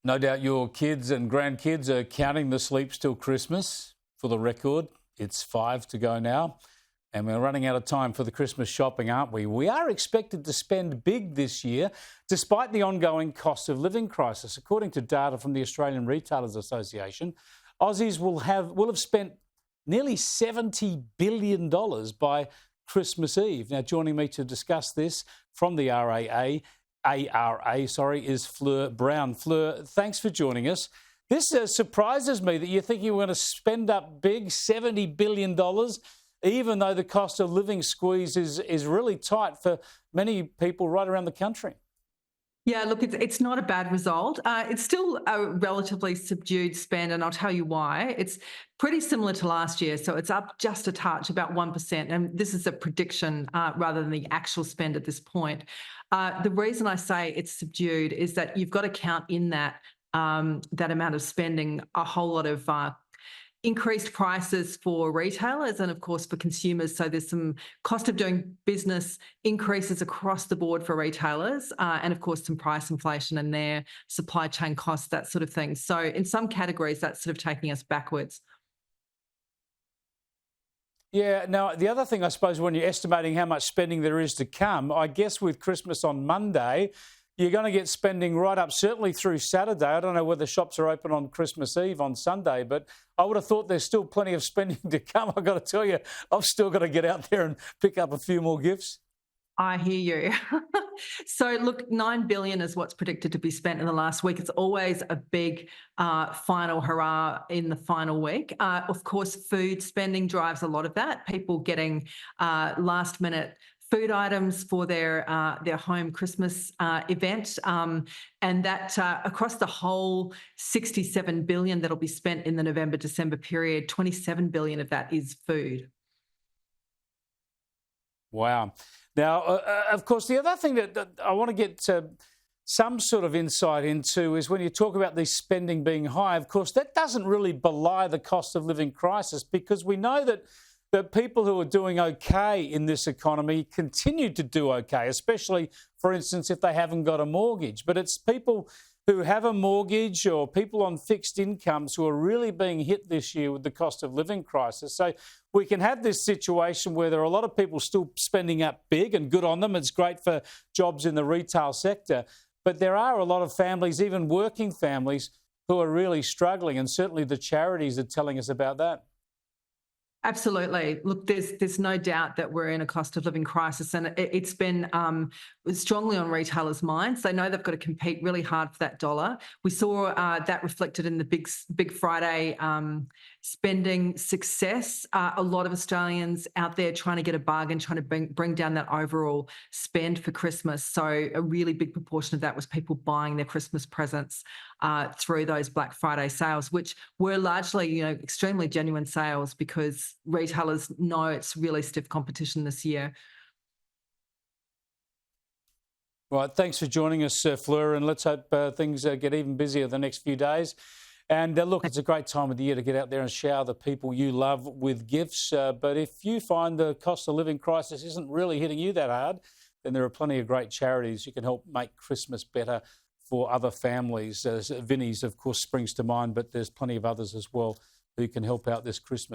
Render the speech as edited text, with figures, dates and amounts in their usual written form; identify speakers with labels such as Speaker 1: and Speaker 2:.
Speaker 1: No doubt your kids and grandkids are counting the sleeps till Christmas. For the record, it's 5 to go now. And we're running out of time for the Christmas shopping, aren't we? We are expected to spend big this year, despite the ongoing cost of living crisis. According to data from the Australian Retailers Association, Aussies will have spent nearly $70 billion by Christmas Eve. Now, joining me to discuss this from the ARA, is Fleur Brown. Fleur, thanks for joining us. This surprises me that you're thinking we're going to spend up big, $70 billion, even though the cost of living squeeze is really tight for many people right around the country.
Speaker 2: Yeah, look, it's not a bad result. It's still a relatively subdued spend, and I'll tell you why. It's pretty similar to last year, so it's up just a touch, about 1%. And this is a prediction rather than the actual spend at this point. The reason I say it's subdued is that you've got to count in that amount of spending a whole lot of increased prices for retailers and, of course, for consumers. So there's some cost of doing business increases across the board for retailers and, of course, some price inflation and their supply chain costs, that sort of thing. So in some categories, that's sort of taking us backwards.
Speaker 1: Yeah, now, the other thing, I suppose, when you're estimating how much spending there is to come, I guess with Christmas on Monday, you're going to get spending right up, certainly through Saturday. I don't know whether shops are open on Christmas Eve on Sunday, but I would have thought there's still plenty of spending to come. I've got to tell you, I've still got to get out there and pick up a few more gifts.
Speaker 2: I hear you. So, look, $9 billion is what's predicted to be spent in the last week. It's always a big final hurrah in the final week. Of course, food spending drives a lot of that. People getting last-minute food items for their home Christmas event, and that across the whole $67 billion that'll be spent in the November-December period, $27 billion of that is food.
Speaker 1: Wow. Now, of course, the other thing that I want to get some sort of insight into is when you talk about this spending being high, of course, that doesn't really belie the cost of living crisis, because we know that people who are doing okay in this economy continue to do okay, especially, for instance, if they haven't got a mortgage. But it's people who have a mortgage or people on fixed incomes who are really being hit this year with the cost of living crisis. So we can have this situation where there are a lot of people still spending up big, and good on them. It's great for jobs in the retail sector. But there are a lot of families, even working families, who are really struggling, and certainly the charities are telling us about that.
Speaker 2: Absolutely. Look, there's no doubt that we're in a cost of living crisis, and it's been strongly on retailers' minds. They know they've got to compete really hard for that dollar. We saw that reflected in the Big Friday spending success. A lot of Australians out there trying to get a bargain, trying to bring down that overall spend for Christmas. So a really big proportion of that was people buying their Christmas presents through those Black Friday sales, which were largely, extremely genuine sales, because retailers know it's really stiff competition this year.
Speaker 1: Right, thanks for joining us, Fleur, and let's hope things get even busier the next few days. And look, it's a great time of the year to get out there and shower the people you love with gifts. But if you find the cost of living crisis isn't really hitting you that hard, then there are plenty of great charities you can help make Christmas better for other families. Vinnie's, of course, springs to mind, but there's plenty of others as well who can help out this Christmas.